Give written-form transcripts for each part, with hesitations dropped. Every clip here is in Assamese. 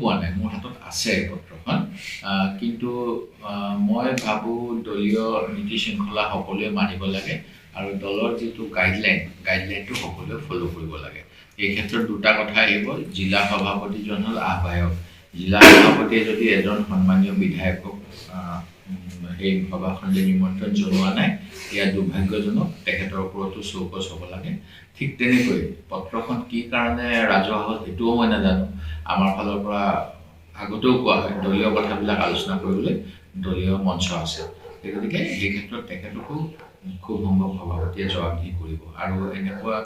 পোৱা নাই, মোৰ হাতত আছে পত্ৰখন, কিন্তু মই ভাবোঁ দলীয় নীতি শৃংখলা সকলোৱে মানিব লাগে আৰু দলৰ যিটো গাইডলাইনটো সকলোৱে ফ'ল' কৰিব লাগে। এই ক্ষেত্ৰত দুটা কথা আহিব। জিলা সভাপতিজন হ'ল আহ্বায়ক। জিলা সভাপতিয়ে যদি এজন সন্মানীয় বিধায়কক সেই সভাখনলৈ নিমন্ত্ৰণ জনোৱা নাই, ইয়াত দুৰ্ভাগ্যজনক, তেখেতৰ ওপৰতো চৌকছ হ'ব লাগে। ঠিক তেনেকৈ পত্ৰখন কি কাৰণে ৰাজহুৱা হ'ল সেইটোও মই নাজানো। আমাৰ ফালৰ পৰা আগতেও কোৱা হয় দলীয় কথাবিলাক আলোচনা কৰিবলৈ দলীয় মঞ্চ আছে। গতিকে সেই ক্ষেত্ৰত তেখেতকো খুব সম্ভৱ সভাপতিয়ে জবাবদিহি কৰিব। আৰু এনেকুৱা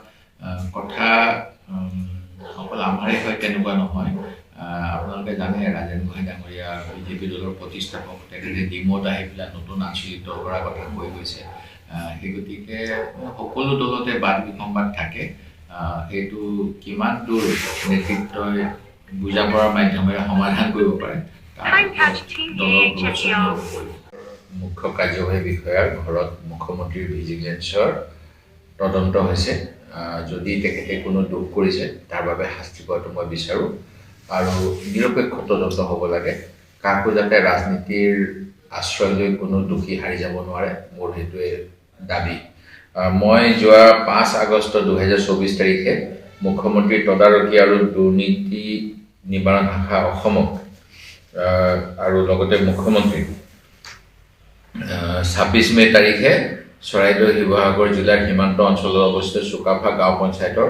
কথা অকল আমাৰে হয় তেনেকুৱা নহয়। আপোনালোকে জানে ৰাজেন গোহাঁই ডাঙৰীয়া বিজেপি দলৰ প্ৰতিষ্ঠাপক, তেখেতে ডিমত আহি পেলাই নতুন আঞ্চলিক দল কৰাৰ কথা কৈ গৈছে। সেই গতিকে সকলো দলতে বাদ বিসম্বাদ থাকে। সেইটো কিমান দূৰ নেতৃত্বই বুজা পৰাৰ মাধ্যমেৰে সমাধান কৰিব পাৰে মুখ্য কাৰ্যবাহী বিষয়াৰ ঘৰত মুখ্যমন্ত্ৰীৰ ভিজিলেন্সৰ তদন্ত হৈছে। যদি তেখেতে কোনো দোষ কৰিছে তাৰ বাবে শাস্তি পোৱাটো মই বিচাৰোঁ আৰু নিৰপেক্ষ তদন্ত হ'ব লাগে। কাকো যাতে ৰাজনীতিৰ আশ্ৰয় লৈ কোনো দোষী হাৰি যাব নোৱাৰে, মোৰ সেইটোৱে দাবী। মই যোৱা 5 আগষ্ট 2024 তাৰিখে মুখ্যমন্ত্ৰীৰ তদাৰকী আৰু দুৰ্নীতি নিবাৰণ শাখা অসমক আৰু লগতে মুখ্যমন্ত্ৰী 26 মে তাৰিখে চৰাইদেউ শিৱসাগৰ জিলাৰ সীমান্ত অঞ্চলত অৱস্থিত চুকাফা গাঁও পঞ্চায়তৰ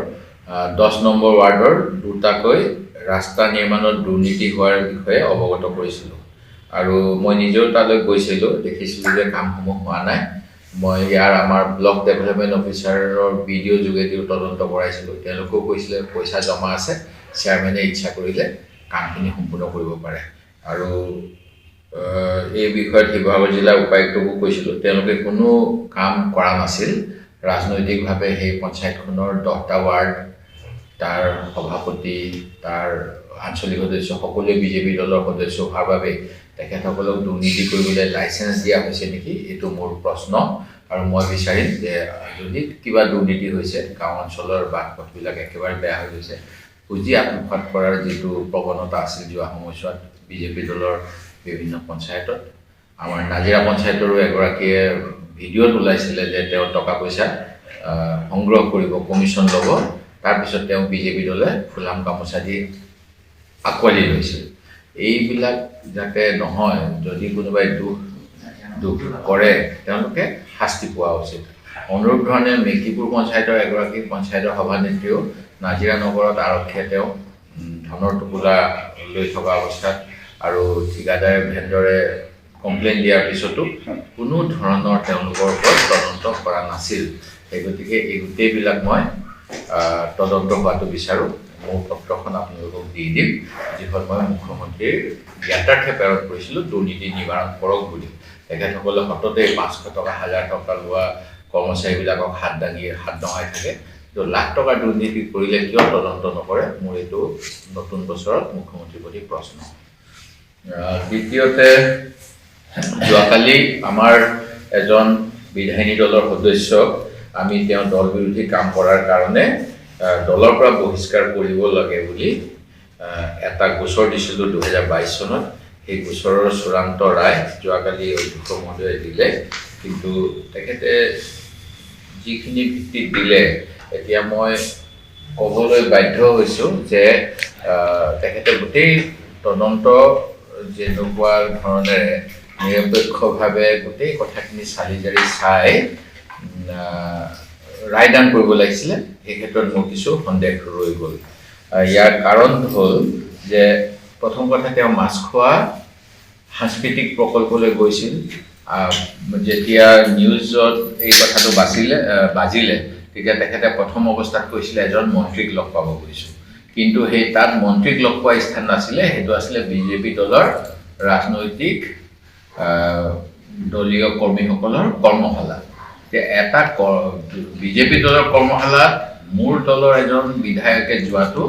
10 নম্বৰ ৱাৰ্ডৰ দুটাকৈ ৰাস্তা নিৰ্মাণত দুৰ্নীতি হোৱাৰ বিষয়ে অৱগত কৰিছিলোঁ। আৰু মই নিজেও তালৈ গৈছিলোঁ, দেখিছিলোঁ যে কামসমূহ হোৱা নাই। মই ইয়াৰ আমাৰ ব্লক ডেভেলপমেণ্ট অফিচাৰৰ ভিডিঅ' যোগেদিও তদন্ত কৰাইছিলোঁ। তেওঁলোকেও কৈছিলে পইচা জমা আছে, চেয়াৰমেনে ইচ্ছা কৰিলে কামখিনি সম্পূৰ্ণ কৰিব পাৰে। আৰু এই বিষয়ত শিৱসাগৰ জিলা উপায়ুক্তকো কৈছিলোঁ, তেওঁলোকে কোনো কাম কৰা নাছিল। ৰাজনৈতিকভাৱে সেই পঞ্চায়তখনৰ 10টা ৱাৰ্ড, তাৰ সভাপতি, তাৰ আঞ্চলিক সদস্য সকলোৱে বিজেপি দলৰ সদস্য হোৱাৰ বাবে তেখেতসকলক দুৰ্নীতি কৰিবলৈ লাইচেঞ্চ দিয়া হৈছে নেকি, এইটো মোৰ প্ৰশ্ন। আৰু মই বিচাৰিম যে যদি কিবা দুৰ্নীতি হৈছে, গাঁও অঞ্চলৰ বাট পথবিলাক একেবাৰে বেয়া হৈ গৈছে, পুঁজি আত্মসাৎ কৰাৰ যিটো প্ৰৱণতা আছিল যোৱা সময়ছোৱাত বিজেপি দলৰ বিভিন্ন পঞ্চায়তত, আমাৰ নাজিৰা পঞ্চায়তৰো এগৰাকীয়ে ভিডিঅ'ত ওলাইছিলে যে তেওঁ টকা পইচা সংগ্ৰহ কৰিব, কমিশ্যন ল'ব, তাৰপিছত তেওঁ বিজেপি দলে ফুলাম গামোচা দি আঁকোৱালি লৈছিল। এইবিলাক যাতে নহয়, যদি কোনোবাই দোষ কৰে তেওঁলোকে শাস্তি পোৱা উচিত। অনুৰূপ ধৰণে মেকিপুৰ পঞ্চায়তৰ এগৰাকী পঞ্চায়তৰ সভানেত্ৰীও নাজিৰা নগৰত আৰক্ষীয়ে তেওঁ ধনৰ টোপোলা লৈ থকা অৱস্থাত আৰু ঠিকাদাৰ ভেণ্ডৰে কমপ্লেইন দিয়াৰ পিছতো কোনো ধৰণৰ তেওঁলোকৰ ওপৰত তদন্ত কৰা নাছিল। সেই গতিকে এই গোটেইবিলাক মই তদন্ত হোৱাটো বিচাৰোঁ। মোৰ পত্ৰখন আপোনালোকক দি দিম, যিখন মই মুখ্যমন্ত্ৰীৰ জ্ঞাতাৰ্থে প্ৰেৰণ কৰিছিলোঁ দুৰ্নীতি নিবাৰণ কৰক বুলি। তেখেতসকলে সততে 500 টকা 1000 টকা লোৱা কৰ্মচাৰীবিলাকক হাত নহাই থাকে। তো লাখ টকা দুৰ্নীতি কৰিলে কিয় তদন্ত নকৰে, মোৰ এইটো নতুন বছৰত মুখ্যমন্ত্ৰীৰ প্ৰতি প্ৰশ্ন। দ্বিতীয়তে, যোৱাকালি আমাৰ এজন বিধায়িনী দলৰ সদস্যক আমি তেওঁ দল বিৰোধী কাম কৰাৰ কাৰণে দলৰ পৰা বহিষ্কাৰ কৰিব লাগে বুলি এটা গোচৰ দিছিলোঁ 2022 চনত। সেই গোচৰৰ চূড়ান্ত ৰায় যোৱাকালি অধ্যক্ষ মহোদয়ে দিলে, কিন্তু তেখেতে যিখিনি ভিত্তিত দিলে, এতিয়া মই ক'বলৈ বাধ্য হৈছোঁ যে তেখেতে গোটেই তদন্ত যেনেকুৱা ধৰণেৰে নিৰপেক্ষভাৱে গোটেই কথাখিনি চালি জাৰি চাই ৰায়দান কৰিব লাগিছিলে, সেই ক্ষেত্ৰত মোৰ কিছু সন্দেহ ৰৈ গ'ল। ইয়াৰ কাৰণ হ'ল যে প্ৰথম কথা, তেওঁ মাছখোৱা সাংস্কৃতিক প্ৰকল্পলৈ গৈছিল। যেতিয়া নিউজত এই কথাটো বাজিলে তেতিয়া তেখেতে প্ৰথম অৱস্থাত কৈছিলে এজন মন্ত্ৰীক লগ পাব গৈছোঁ, কিন্তু সেই তাত মন্ত্ৰীক লগ পোৱা স্থান নাছিলে, সেইটো আছিলে বিজেপি দলৰ ৰাজনৈতিক দলীয় কৰ্মীসকলৰ কৰ্মশালা। এটা বিজেপি দলৰ কৰ্মশালাত মোৰ দলৰ এজন বিধায়কে যোৱাটো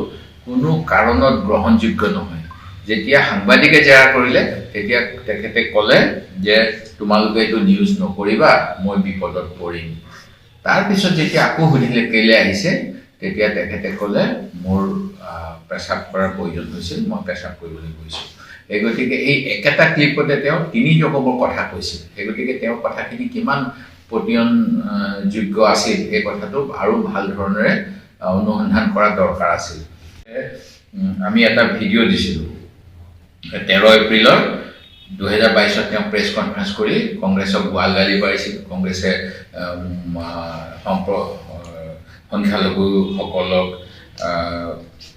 কোনো কাৰণত গ্ৰহণযোগ্য নহয়। যেতিয়া সাংবাদিকে জেৰা কৰিলে তেতিয়া তেখেতে ক'লে যে তোমালোকে এইটো নিউজ নকৰিবা, মই বিপদত পৰিম। তাৰপিছত যেতিয়া আকৌ সুধিলে কেলৈ আহিছে, তেতিয়া তেখেতে ক'লে মোৰ পেচাব কৰাৰ প্ৰয়োজন হৈছিল, মই পেচাব কৰিবলৈ গৈছোঁ। সেই গতিকে এই একেটা ক্লিপতে তেওঁ 3 ৰকমৰ কথা কৈছিল। সেই গতিকে তেওঁৰ কথাখিনি কিমান পতিয়নযোগ্য আছিল সেই কথাটো আৰু ভাল ধৰণেৰে অনুসন্ধান কৰা দৰকাৰ আছিল। আমি এটা ভিডিঅ' দিছিলোঁ 13 এপ্ৰিলৰ 2022 তেওঁ প্ৰেছ কনফাৰেন্স কৰি কংগ্ৰেছক গালি পাৰিছিল। কংগ্ৰেছে সংখ্যালঘুসকলক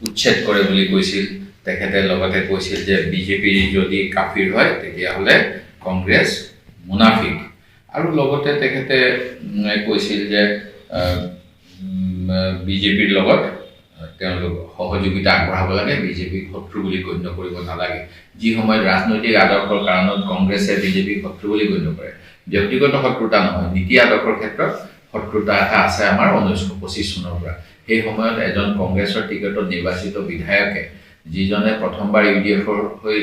উচ্ছেদ কৰে বুলি কৈছিল। তেখেতে লগতে কৈছিল যে বিজেপি যদি কাফিৰ হয় তেতিয়াহ'লে কংগ্ৰেছ মুনাফিক। আৰু লগতে তেখেতে কৈছিল যে বিজেপিৰ লগত তেওঁলোক সহযোগিতা আগবঢ়াব লাগে, বিজেপিক শত্ৰু বুলি গণ্য কৰিব নালাগে। যি সময়ত ৰাজনৈতিক আদৰ্শৰ কাৰণত কংগ্ৰেছে বিজেপিক শত্ৰু বুলি গণ্য কৰে, ব্যক্তিগত শত্ৰুতা নহয়, নীতি আদৰ্শৰ ক্ষেত্ৰত শত্ৰুতা এটা আছে আমাৰ 1925 চনৰ পৰা। সেই সময়ত এজন কংগ্ৰেছৰ টিকটত নিৰ্বাচিত বিধায়কে, যিজনে প্ৰথমবাৰ UDFৰ হৈ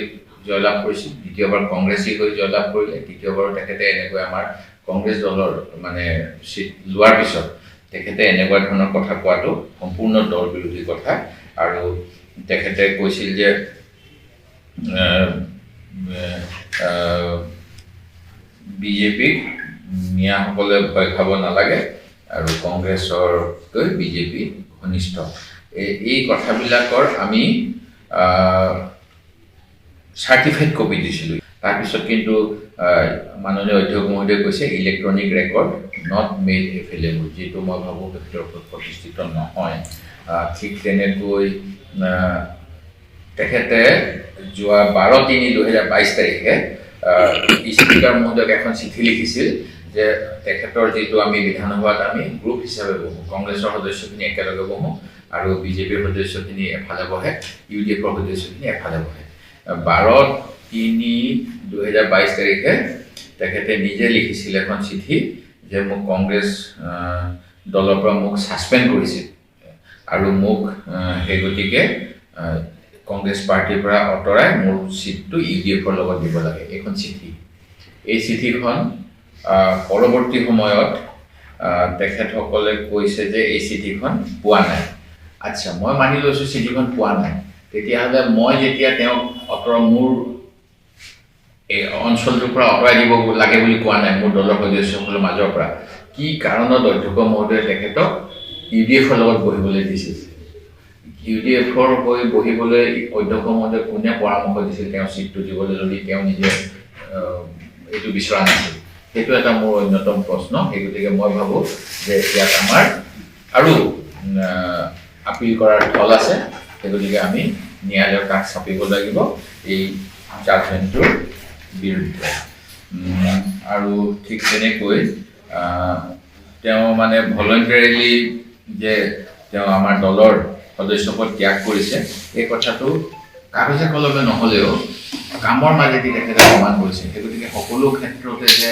জয়লাভ কৰিছিল, দ্বিতীয়বাৰ কংগ্ৰেছী হৈ জয়লাভ কৰিলে, তৃতীয়বাৰ তেখেতে এনেকৈ আমাৰ কংগ্ৰেছ দলৰ মানে চিট লোৱাৰ পিছত তেখেতে এনেকুৱা ধৰণৰ কথা কোৱাটো সম্পূৰ্ণ দল বিৰোধী কথা। আৰু তেখেতে কৈছিল যে বিজেপিক মিয়াসকলে ভয় খাব নালাগে আৰু কংগ্ৰেছতকৈ বিজেপি ঘনিষ্ঠ। এই কথাবিলাকৰ আমি চাৰ্টিফাইড কপি দিছিলোঁ। তাৰপিছত কিন্তু মাননীয় অধ্যক্ষ মহোদয়ে কৈছে electronic record not made available, যিটো মই ভাবোঁ ব্যক্তিৰ ওপৰত প্ৰতিষ্ঠিত নহয়। ঠিক তেনেকৈ তেখেতে যোৱা 12/3/2022 তাৰিখে স্পীকাৰ মহোদয়ক এখন চিঠি লিখিছিল যে তেখেতৰ যিটো আমি বিধানসভাত আমি গ্ৰুপ হিচাপে বহোঁ, কংগ্ৰেছৰ সদস্যখিনি একেলগে বহোঁ আৰু বিজেপিৰ সদস্যখিনি এফালে বহে, UDFৰ সদস্যখিনি এফালে বহে। 12/3/2022 তাৰিখে তেখেতে নিজে লিখিছিল এখন চিঠি যে মোক কংগ্ৰেছ দলৰ পৰা মোক ছাছপেণ্ড কৰিছিল আৰু মোক সেই গতিকে কংগ্ৰেছ পাৰ্টিৰ পৰা আঁতৰাই মোৰ চিটটো UDFৰ লগত দিব লাগে, এইখন চিঠি। এই চিঠিখন পৰৱৰ্তী সময়ত তেখেতসকলে কৈছে যে এই চিঠিখন পোৱা নাই। আচ্ছা, মই মানি লৈছোঁ চিঠিখন পোৱা নাই। তেতিয়াহ'লে মই যেতিয়া তেওঁক মোৰ এই অঞ্চলটোৰ পৰা আঁতৰাই দিব লাগে বুলি কোৱা নাই মোৰ দলৰ সদস্যসকলৰ মাজৰ পৰা, কি কাৰণত অধ্যক্ষ মহোদয়ে তেখেতক UDFৰ লগত বহিবলৈ দিছিল? UDFৰ হৈ বহিবলৈ অধ্যক্ষ মহোদয়ে কোনে পৰামৰ্শ দিছিল তেওঁ চিটটো দিবলৈ, যদি তেওঁ নিজে এইটো বিচৰা নাছিল? সেইটো এটা মোৰ অন্যতম প্ৰশ্ন। সেই গতিকে মই ভাবোঁ যে ইয়াত আমাৰ আৰু আপিল কৰাৰ থল আছে। সেই গতিকে আমি ন্যায়ালয়ৰ কাষ চাপিব লাগিব এই জাজমেণ্টটোৰ বিৰুদ্ধে। আৰু ঠিক তেনেকৈ তেওঁ মানে ভলণ্টাৰীলি যে তেওঁ আমাৰ দলৰ সদস্যপদ ত্যাগ কৰিছে, এই কথাটো কাগজে কলমে নহ'লেও কামৰ মাজেদি তেখেতে প্ৰমাণ কৰিছে। সেই গতিকে সকলো ক্ষেত্ৰতে যে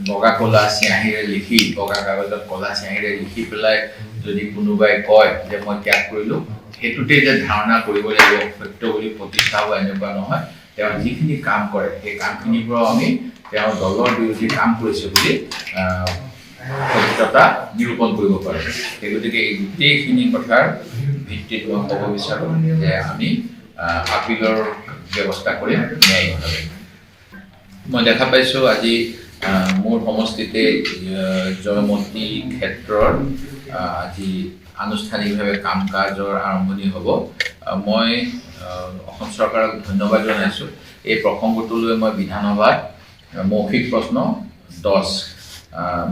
বগা কলা চিয়াঁহীৰে লিখি, বগা কাগজত কলা চিয়াঁহীৰে লিখি পেলাই যদি কোনোবাই কয় যে মই ত্যাগ কৰিলোঁ, সেইটোতেই যে ধাৰণা কৰিব লাগিব সত্য বুলি প্ৰতিষ্ঠা হ'ব এনেকুৱা নহয়। তেওঁ যিখিনি কাম কৰে সেই কামখিনিৰ পৰাও আমি তেওঁ দলৰ বিৰোধী কাম কৰিছে বুলি সত্যতা নিৰূপণ কৰিব পাৰোঁ। সেই গতিকে এই গোটেইখিনি কথাৰ ভিত্তিত মই ক'ব বিচাৰোঁ যে আমি আপিলৰ ব্যৱস্থা কৰিম ন্যায়িকভাৱে। মই দেখা পাইছোঁ আজি মোৰ সমষ্টিতে জয়মতী ক্ষেত্ৰৰ আজি আনুষ্ঠানিকভাৱে কাম কাজৰ আৰম্ভণি হ'ব। মই অসম চৰকাৰক ধন্যবাদ জনাইছোঁ। এই প্ৰসংগটোলৈ মই বিধানসভাত মৌখিক প্ৰশ্ন 10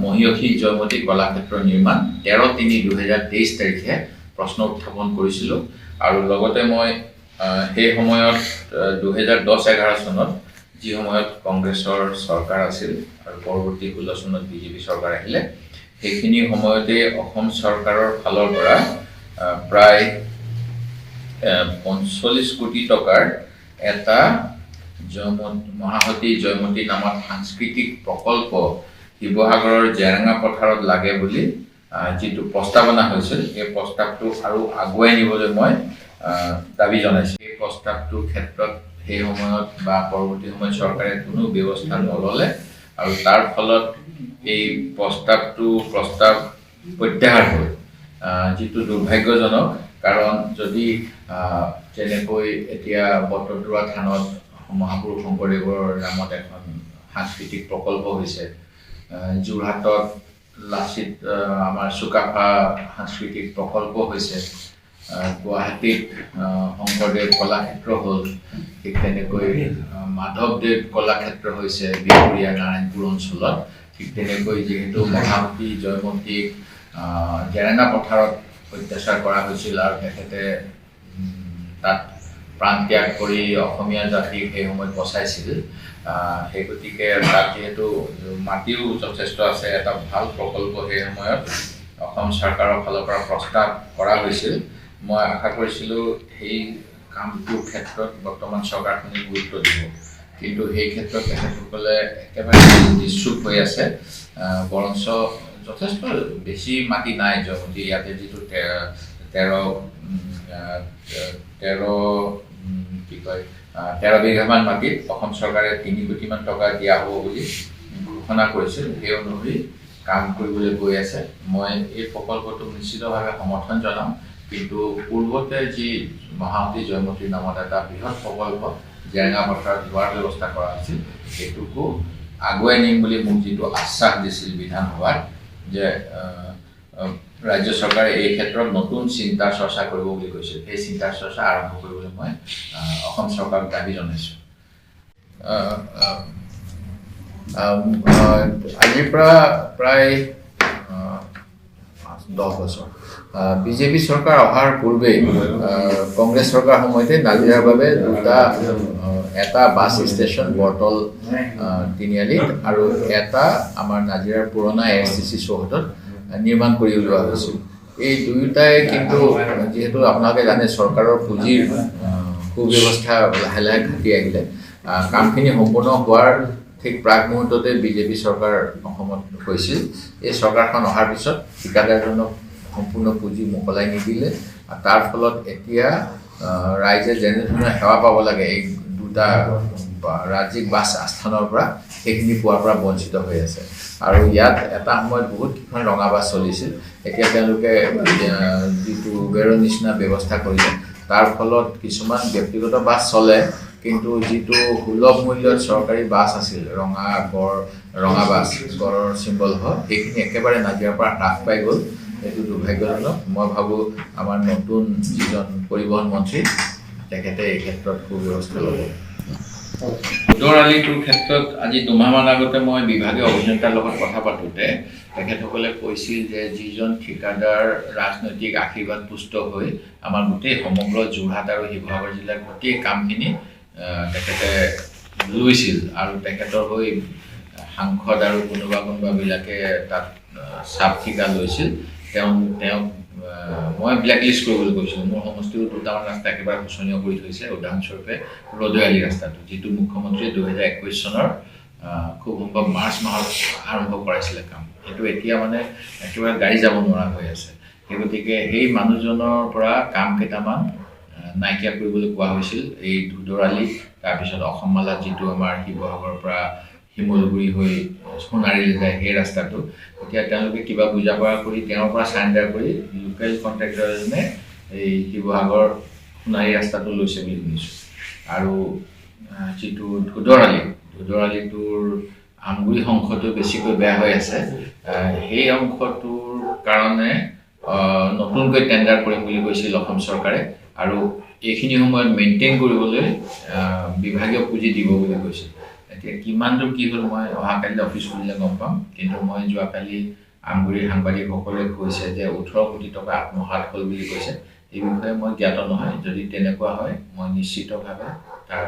মহীয়সী জয়মতী কলাক্ষেত্ৰ নিৰ্মাণ 13/3/2023 তাৰিখে প্ৰশ্ন উত্থাপন কৰিছিলোঁ। আৰু লগতে মই সেই সময়ত 2010-11 চনত যি সময়ত কংগ্ৰেছৰ চৰকাৰ আছিল আৰু পৰৱৰ্তী 16 চনত বিজেপি চৰকাৰ আহিলে, সেইখিনি সময়তে অসম চৰকাৰৰ ফালৰ পৰা প্ৰায় 45 কোটি টকাৰ এটা মহাসতী জয়মতী নামত সাংস্কৃতিক প্ৰকল্প শিৱসাগৰৰ জেৰেঙা পথাৰত লাগে বুলি যিটো প্ৰস্তাৱনা হৈছিল, সেই প্ৰস্তাৱটো আৰু আগুৱাই নিবলৈ মই দাবী জনাইছোঁ। এই প্ৰস্তাৱটোৰ ক্ষেত্ৰত সেই সময়ত বা পৰৱৰ্তী সময়ত চৰকাৰে কোনো ব্যৱস্থা নল'লে আৰু তাৰ ফলত এই প্ৰস্তাৱ প্ৰত্যাহাৰ হ'ল, যিটো দুৰ্ভাগ্যজনক। কাৰণ যদি যেনেকৈ এতিয়া বটদ্ৰৱা থানত মহাপুৰুষ শংকৰদেৱৰ নামত এখন সাংস্কৃতিক প্ৰকল্প হৈছে, যোৰহাটত লাচিত আমাৰ চুকাফা সাংস্কৃতিক প্ৰকল্প হৈছে, গুৱাহাটীত শংকৰদেৱ কলাক্ষেত্ৰ হ'ল, ঠিক তেনেকৈ মাধৱদেৱ কলাক্ষেত্ৰ হৈছে বিহপুৰীয়া নাৰায়ণপুৰ অঞ্চলত। ঠিক তেনেকৈ যিহেতু মহামতী জয়মতীক জেৰেঙা পথাৰত অত্যাচাৰ কৰা হৈছিল আৰু তেখেতে তাত প্ৰাণ ত্যাগ কৰি অসমীয়া জাতিক সেই সময়ত বচাইছিল, সেই গতিকে তাত যিহেতু মাটিও যথেষ্ট আছে, এটা ভাল প্ৰকল্প সেই সময়ত অসম চৰকাৰৰ ফালৰ পৰা প্ৰস্তাৱ কৰা হৈছিল। মই আশা কৰিছিলোঁ সেই কামটোৰ ক্ষেত্ৰত বৰ্তমান চৰকাৰখনে গুৰুত্ব দিব, কিন্তু সেই ক্ষেত্ৰত তেখেতসকলে একেবাৰে নিশ্চুপ হৈ আছে। বৰঞ্চ যথেষ্ট বেছি মাটি নাই জয়মতী, ইয়াতে যিটো 13 বিঘামান মাটিত অসম চৰকাৰে 3 কোটিমান টকা দিয়া হ'ব বুলি ঘোষণা কৰিছিল। সেই অনুসৰি কাম কৰিবলৈ গৈ আছে। মই এই প্ৰকল্পটোক নিশ্চিতভাৱে সমৰ্থন জনাম, কিন্তু পূৰ্বতে যি মহামতী জয়মতীৰ নামত এটা বৃহৎ প্ৰকল্প জেৰেঙা পথাৰত হোৱাৰ ব্যৱস্থা কৰা হৈছিল, সেইটোকো আগুৱাই নিম বুলি মোক যিটো আশ্বাস দিছিল বিধানসভাত, যে ৰাজ্য চৰকাৰে এই ক্ষেত্ৰত নতুন চিন্তা চৰ্চা কৰিব বুলি কৈছিল, সেই চিন্তা চৰ্চা আৰম্ভ কৰিবলৈ মই অসম চৰকাৰক দাবী জনাইছোঁ। আজিৰ পৰা প্ৰায় 10 বছৰ বিজেপি চৰকাৰ অহাৰ পূৰ্বেই কংগ্ৰেছ চৰকাৰ সময়তে নাজিৰাৰ বাবে এটা বাছ ষ্টেচন বৰতল তিনিআলিত আৰু এটা আমাৰ নাজিৰাৰ পুৰণা ASTC চৌহদত নিৰ্মাণ কৰি উলিওৱা হৈছিল। এই দুয়োটাই কিন্তু যিহেতু আপোনালোকে জানে চৰকাৰৰ পুঁজিৰ সুব্যৱস্থা লাহে লাহে ঘটি আহিলে, কামখিনি সম্পূৰ্ণ হোৱাৰ ঠিক প্ৰাক মুহূৰ্ততে বিজেপি চৰকাৰ অসমত হৈছিল। এই চৰকাৰখন অহাৰ পিছত ঠিকাদাৰজনক সম্পূৰ্ণ পুঁজি মোকলাই নিদিলে, তাৰ ফলত এতিয়া ৰাইজে যেনেধৰণে সেৱা পাব লাগে এই দুটা ৰাজ্যিক বাছ আস্থানৰ পৰা, সেইখিনি পোৱাৰ পৰা বঞ্চিত হৈ আছে। আৰু ইয়াত এটা সময়ত বহুতকেইখন ৰঙা বাছ চলিছিল, এতিয়া তেওঁলোকে যিটো উবেৰৰ নিচিনা ব্যৱস্থা কৰিলে, তাৰ ফলত কিছুমান ব্যক্তিগত বাছ চলে, কিন্তু যিটো সুলভ মূল্যত চৰকাৰী বাছ আছিল, ৰঙা বাছ গড়ৰ চিম্বল হয়, সেইখিনি একেবাৰে নাজিৰাৰ পৰা হ্ৰাস পাই গ'ল। এইটো দুৰ্ভাগ্যজনক। মই ভাবোঁ আমাৰ নতুন যিজন পৰিবহণ মন্ত্ৰী, তেখেতে এই ক্ষেত্ৰত সুব্যৱস্থা ল'ব। উদৰ আলিটোৰ ক্ষেত্ৰত আজি 2 মাহমান আগতে মই বিভাগীয় অভিযন্তাৰ লগত কথা পাতোঁতে তেখেতসকলে কৈছিল যে যিজন ঠিকাদাৰ ৰাজনৈতিক আশীৰ্বাদ পুষ্ট হৈ আমাৰ গোটেই সমগ্ৰ যোৰহাট আৰু শিৱসাগৰ জিলাৰ গোটেই কামখিনি তেখেতে লৈছিল, আৰু তেখেতৰ হৈ সাংসদ আৰু কোনোবাবিলাকে তাত চাপ ঠিকা লৈছিল। তেওঁক মই ব্লেকলিষ্ট কৰিবলৈ কৈছিলোঁ। মোৰ সমষ্টিও 2টামান ৰাস্তা একেবাৰে শোচনীয় কৰি থৈছে, উদাহৰণস্বৰূপে ৰদৈয়ালি ৰাস্তাটো, যিটো মুখ্যমন্ত্ৰীয়ে 2021 চনৰ খুব সম্ভৱ মাৰ্চ মাহত আৰম্ভ কৰাইছিলে কাম। সেইটো এতিয়া মানে একেবাৰে গাড়ী যাব নোৱাৰা হৈ আছে। সেই গতিকে সেই মানুহজনৰ পৰা কাম কেইটামান নাইকিয়া কৰিবলৈ কোৱা হৈছিল। এই ধুদৰালি, তাৰপিছত অসমমালাত যিটো আমাৰ শিৱসাগৰৰ পৰা শিমলুগুৰি হৈ সোণাৰীলৈ যায় সেই ৰাস্তাটো, এতিয়া তেওঁলোকে কিবা বুজা পৰা কৰি তেওঁৰ পৰা চাৰেণ্ডাৰ কৰি লোকেল কণ্ট্ৰেক্টৰ এজনে এই শিৱসাগৰ সোণাৰী ৰাস্তাটো লৈছে বুলি শুনিছোঁ। আৰু যিটো ধুদৰালিটোৰ আমগুৰি অংশটো বেছিকৈ বেয়া হৈ আছে, সেই অংশটোৰ কাৰণে নতুনকৈ টেণ্ডাৰ কৰিম বুলি কৈছিল অসম চৰকাৰে, আৰু এইখিনি সময়ত মেইনটেইন কৰিবলৈ বিভাগীয় পুঁজি দিব বুলি কৈছিল। এতিয়া কিমান দূৰ কি হ'ল মই অহাকালি অফিচ খুলিলে গম পাম, কিন্তু মই যোৱাকালি আমগুৰিৰ সাংবাদিকসকলে কৈছে যে 18 কোটি টকা আত্মসাৎ হ'ল বুলি কৈছে। এই বিষয়ে মই জ্ঞাত নহয়। যদি তেনেকুৱা হয় মই নিশ্চিতভাৱে তাৰ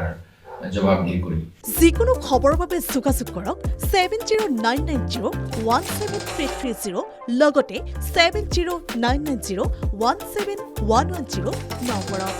জবাবদিহি কৰিম। যিকোনো খবৰৰ বাবে যোগাযোগ কৰক 7099017330 লগতে 7099017110 নম্বৰত।